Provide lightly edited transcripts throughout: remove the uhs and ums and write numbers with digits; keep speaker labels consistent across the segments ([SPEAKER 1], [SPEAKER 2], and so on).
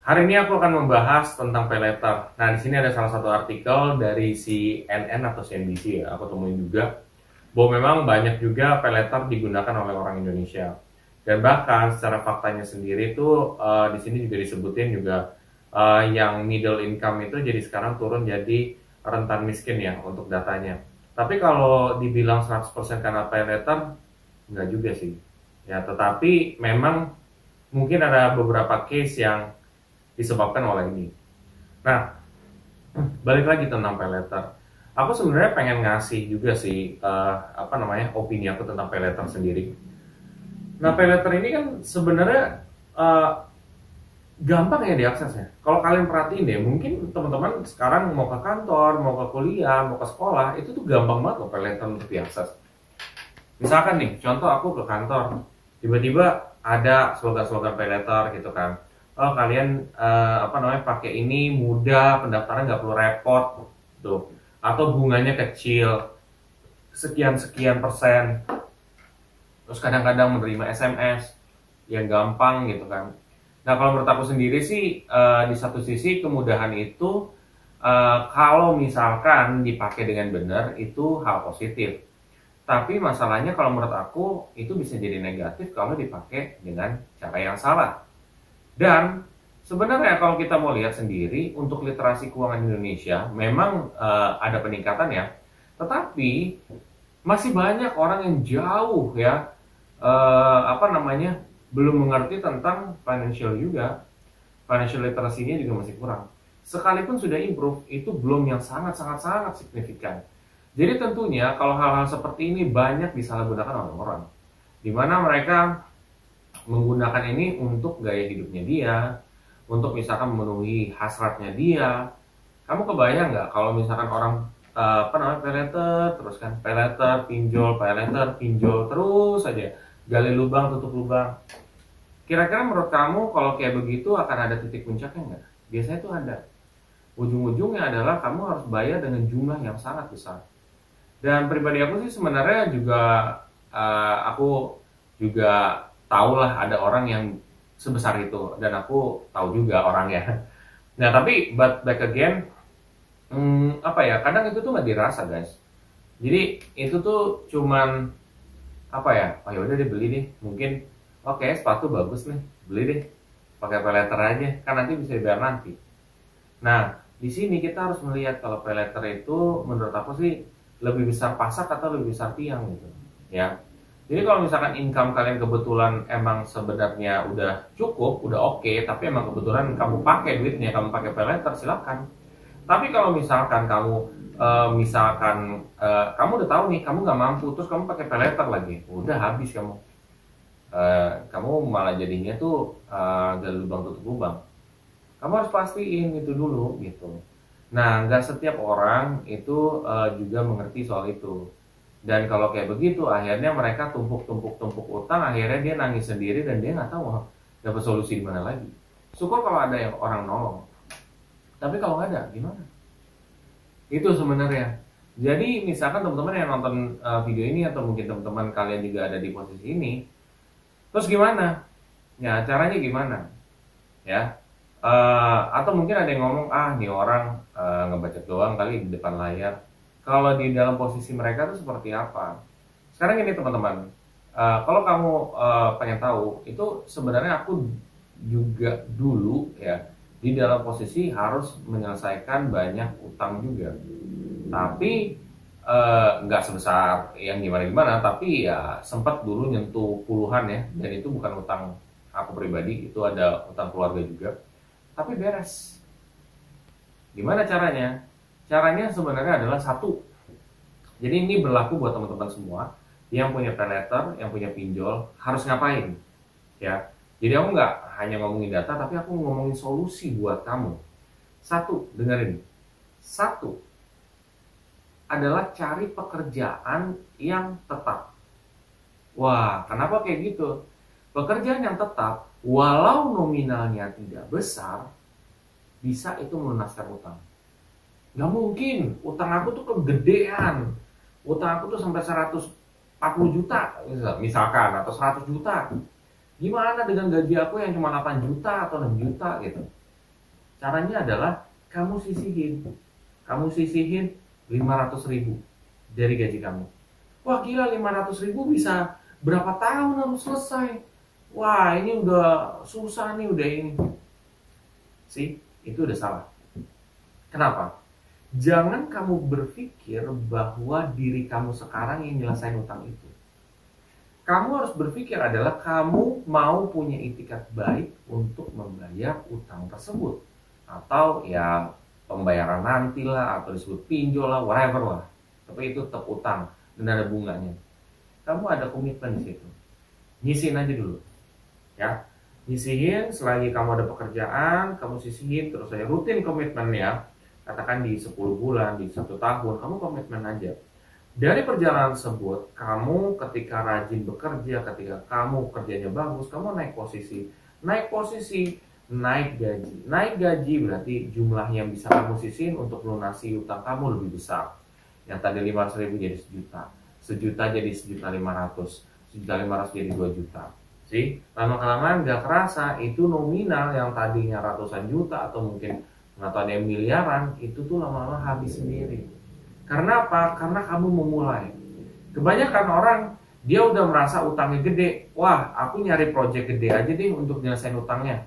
[SPEAKER 1] Hari ini aku akan membahas tentang pay letter. Nah, di sini ada salah satu artikel dari CNN atau CNBC ya, aku temuin juga bahwa memang banyak juga pay letter digunakan oleh orang Indonesia. Dan bahkan secara faktanya sendiri itu di sini juga disebutin juga yang middle income itu jadi sekarang turun jadi rentan miskin ya untuk datanya. Tapi kalau dibilang 100% karena pay letter, enggak juga sih. Ya, tetapi memang mungkin ada beberapa case yang disebabkan oleh ini. Nah, balik lagi tentang pay letter. Aku sebenarnya pengen ngasih juga sih opini aku tentang pay letter sendiri. Nah, pay letter ini kan sebenarnya gampang ya diaksesnya. Kalau kalian perhatiin deh, mungkin teman-teman sekarang mau ke kantor, mau ke kuliah, mau ke sekolah, itu tuh gampang banget loh pay letter untuk diakses. Misalkan nih, contoh aku ke kantor, tiba-tiba ada slogan-slogan pay letter gitu kan. Oh, kalian pakai ini mudah, pendaftaran nggak perlu repot tuh, atau bunganya kecil sekian persen, terus kadang-kadang menerima SMS yang gampang gitu kan. Nah, kalau menurut aku sendiri sih di satu sisi kemudahan itu kalau misalkan dipakai dengan benar itu hal positif, tapi masalahnya kalau menurut aku itu bisa jadi negatif kalau dipakai dengan cara yang salah. Dan sebenarnya kalau kita mau lihat sendiri untuk literasi keuangan Indonesia memang ada peningkatan ya, tetapi masih banyak orang yang jauh ya belum mengerti tentang financial juga, financial literasinya juga masih kurang. Sekalipun sudah improve itu belum yang sangat signifikan. Jadi tentunya kalau hal-hal seperti ini banyak disalahgunakan oleh orang, di mana mereka menggunakan ini untuk gaya hidupnya dia, untuk misalkan memenuhi hasratnya dia. Kamu kebayang nggak kalau misalkan orang pay letter terus kan, pay letter pinjol terus aja, gali lubang tutup lubang. Kira-kira menurut kamu kalau kayak begitu akan ada titik puncaknya nggak? Biasanya itu ada. Ujung-ujungnya adalah kamu harus bayar dengan jumlah yang sangat besar. Dan pribadi aku sih sebenarnya juga aku juga tahulah ada orang yang sebesar itu, dan aku tahu juga orangnya. Nah, tapi but back again, kadang itu tuh nggak dirasa guys. Jadi itu tuh cuman oh ya udah deh beli deh, mungkin oke, sepatu bagus nih, beli deh, pakai pay letter aja, kan nanti bisa dibayar nanti. Nah, di sini kita harus melihat kalau pay letter itu menurut aku sih lebih besar pasak atau lebih besar tiang gitu ya. Jadi kalau misalkan income kalian kebetulan emang sebenarnya udah cukup, udah oke, tapi emang kebetulan kamu pakai duitnya, kamu pakai pay letter, silakan. Tapi kalau misalkan kamu kamu udah tahu nih, kamu nggak mampu, terus kamu pakai pay letter lagi, udah habis kamu. Kamu malah jadinya tuh gali lubang tutup lubang. Kamu harus pastiin itu dulu gitu. Nah, nggak setiap orang itu juga mengerti soal itu. Dan kalau kayak begitu, akhirnya mereka tumpuk utang, akhirnya dia nangis sendiri dan dia nggak tahu dapat solusi di mana lagi. Syukur kalau ada yang orang nolong. Tapi kalau nggak ada, gimana? Itu sebenarnya. Jadi misalkan teman-teman yang nonton video ini atau mungkin teman-teman kalian juga ada di posisi ini, terus gimana? Ya caranya gimana? Ya. Atau mungkin ada yang ngomong, nih orang ngebacot doang kali di depan layar. Kalau di dalam posisi mereka itu seperti apa? Sekarang ini teman-teman, kalau kamu pengen tahu, itu sebenarnya aku juga dulu ya di dalam posisi harus menyelesaikan banyak utang juga. Tapi nggak sebesar yang gimana-gimana, tapi ya sempat dulu nyentuh puluhan ya, dan itu bukan utang aku pribadi, itu ada utang keluarga juga. Tapi beres. Gimana caranya? Caranya sebenarnya adalah satu. Jadi ini berlaku buat teman-teman semua yang punya pay letter, yang punya pinjol, harus ngapain? Ya. Jadi aku nggak hanya ngomongin data, tapi aku ngomongin solusi buat kamu. Satu, dengerin. Satu adalah cari pekerjaan yang tetap. Wah, kenapa kayak gitu? Pekerjaan yang tetap, walau nominalnya tidak besar, bisa itu melunaskan utang. Gak mungkin, utang aku tuh kegedean. Utang aku tuh sampai 140 juta misalkan, atau 100 juta. Gimana dengan gaji aku yang cuma 8 juta atau 6 juta gitu? Caranya adalah kamu sisihin. Kamu sisihin 500.000 dari gaji kamu. Wah gila, 500.000 bisa berapa tahun harus selesai. Wah ini udah susah nih, udah ini. Sih, itu udah salah. Kenapa? Jangan kamu berpikir bahwa diri kamu sekarang yang nyelesain utang itu. Kamu harus berpikir adalah kamu mau punya itikat baik untuk membayar utang tersebut. Atau ya pembayaran nanti lah, atau disebut pinjol lah, whatever lah. Tapi itu tetap utang dan ada bunganya. Kamu ada komitmen di situ. Nyisihin aja dulu. Ya. Nyisihin selagi kamu ada pekerjaan, kamu sisihin terus saya rutin komitmen ya. Katakan di 10 bulan, di 1 tahun, kamu komitmen aja. Dari perjalanan tersebut, kamu ketika rajin bekerja, ketika kamu kerjanya bagus, kamu naik posisi. Naik posisi, naik gaji. Naik gaji berarti jumlah yang bisa kamu sisihin untuk melunasi utang kamu lebih besar. Yang tadi 500.000 jadi 1 juta. 1 juta jadi 1.500.000. 1.500.000 jadi 2 juta. Sih, lama-kelamaan gak kerasa itu nominal yang tadinya ratusan juta atau mungkin atau ada yang miliaran, itu tuh lama-lama habis sendiri. Karena apa? Karena kamu memulai. Kebanyakan orang dia udah merasa utangnya gede. Wah, aku nyari project gede aja deh untuk nyelesain utangnya.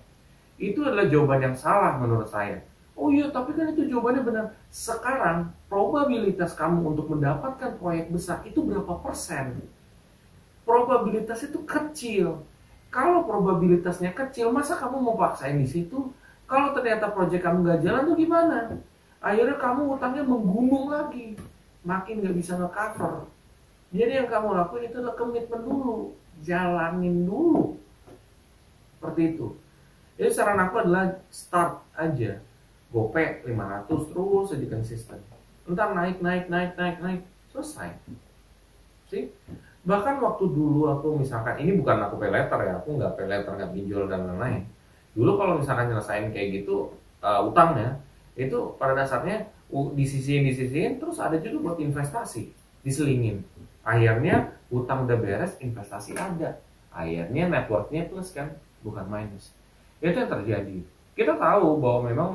[SPEAKER 1] Itu adalah jawaban yang salah menurut saya. Oh iya, tapi kan itu jawabannya benar. Sekarang probabilitas kamu untuk mendapatkan proyek besar itu berapa persen? Probabilitas itu kecil. Kalau probabilitasnya kecil, masa kamu mau paksain di situ? Kalau ternyata proyek kamu gak jalan tuh gimana? Akhirnya kamu utangnya menggunung lagi, makin gak bisa nge-cover. Jadi yang kamu lakuin itu adalah komitmen dulu, jalanin dulu. Seperti itu. Jadi saran aku adalah start aja. Gope 500 terus aja konsisten. Entar naik, selesai. Sih? Bahkan waktu dulu aku misalkan, ini bukan aku pay letter ya, aku nggak pay letter, nggak pinjol dan lain-lain. Dulu kalau misalkan nyelesain kayak gitu utangnya, itu pada dasarnya disisihin, terus ada juga buat investasi, diselingin. Akhirnya utang udah beres, investasi ada. Akhirnya networknya plus kan, bukan minus. Itu yang terjadi. Kita tahu bahwa memang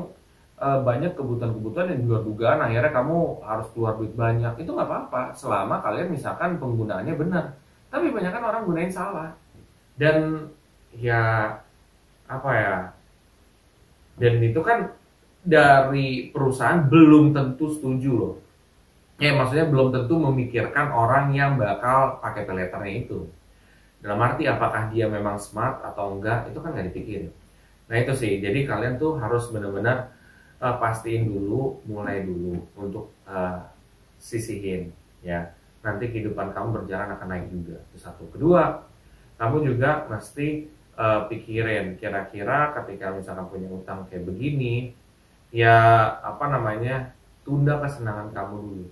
[SPEAKER 1] banyak kebutuhan-kebutuhan yang di luar dugaan, akhirnya kamu harus keluar duit banyak. Itu nggak apa-apa, selama kalian misalkan penggunaannya benar. Tapi banyak kan orang gunain salah. Dan ya apa ya, dan itu kan dari perusahaan belum tentu setuju loh. Ya maksudnya belum tentu memikirkan orang yang bakal pakai pay letternya itu. Dalam arti apakah dia memang smart atau enggak, itu kan nggak dipikirin. Nah itu sih, jadi kalian tuh harus benar-benar pastiin dulu, mulai dulu untuk sisihin ya. Nanti kehidupan kamu berjalan akan naik juga. Itu satu. Kedua, kamu juga mesti pikirin kira-kira ketika misalkan punya utang kayak begini, ya apa namanya, tunda kesenangan kamu dulu.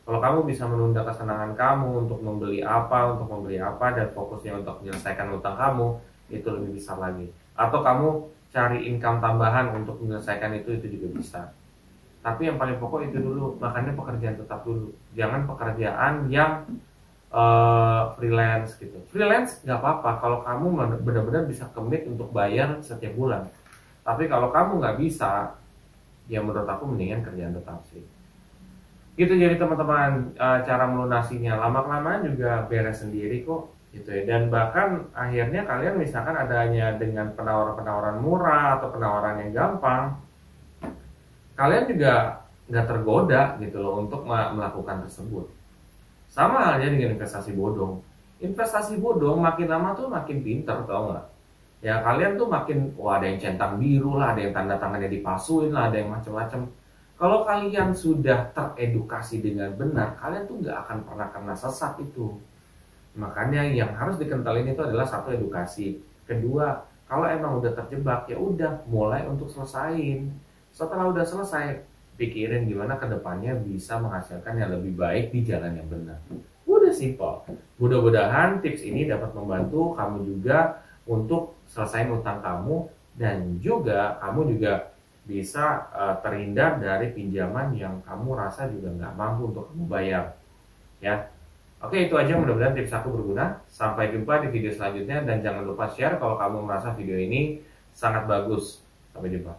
[SPEAKER 1] Kalau kamu bisa menunda kesenangan kamu untuk membeli apa, dan fokusnya untuk menyelesaikan utang kamu, itu lebih besar lagi. Atau kamu cari income tambahan untuk menyelesaikan itu juga bisa. Tapi yang paling pokok itu dulu, makanya pekerjaan tetap dulu. Jangan pekerjaan yang freelance gitu. Freelance nggak apa-apa kalau kamu benar-benar bisa commit untuk bayar setiap bulan. Tapi kalau kamu nggak bisa, ya menurut aku mendingan kerjaan tetap sih. Gitu jadi teman-teman, cara melunasinya lama-kelamaan juga beres sendiri kok gitu ya. Dan bahkan akhirnya kalian misalkan adanya dengan penawaran-penawaran murah atau penawaran yang gampang, kalian juga nggak tergoda gitu loh untuk melakukan tersebut. Sama halnya dengan investasi bodong. Investasi bodong makin lama tuh makin pinter, tau nggak? Ya kalian tuh makin, wah ada yang centang biru lah, ada yang tanda tangannya dipalsuin lah, ada yang macam-macam. Kalau kalian sudah teredukasi dengan benar, kalian tuh nggak akan pernah kena sesat itu. Makanya yang harus dikentalin itu adalah satu, edukasi. Kedua, kalau emang udah terjebak, ya udah mulai untuk selesain. Setelah udah selesai, pikirin gimana kedepannya bisa menghasilkan yang lebih baik di jalan yang benar. Udah simpel. Mudah-mudahan tips ini dapat membantu kamu juga untuk selesai utang kamu, dan juga kamu juga bisa terhindar dari pinjaman yang kamu rasa juga nggak mampu untuk kamu bayar. Ya, oke, itu aja, mudah-mudahan tips aku berguna. Sampai jumpa di video selanjutnya, dan jangan lupa share kalau kamu merasa video ini sangat bagus. Sampai jumpa.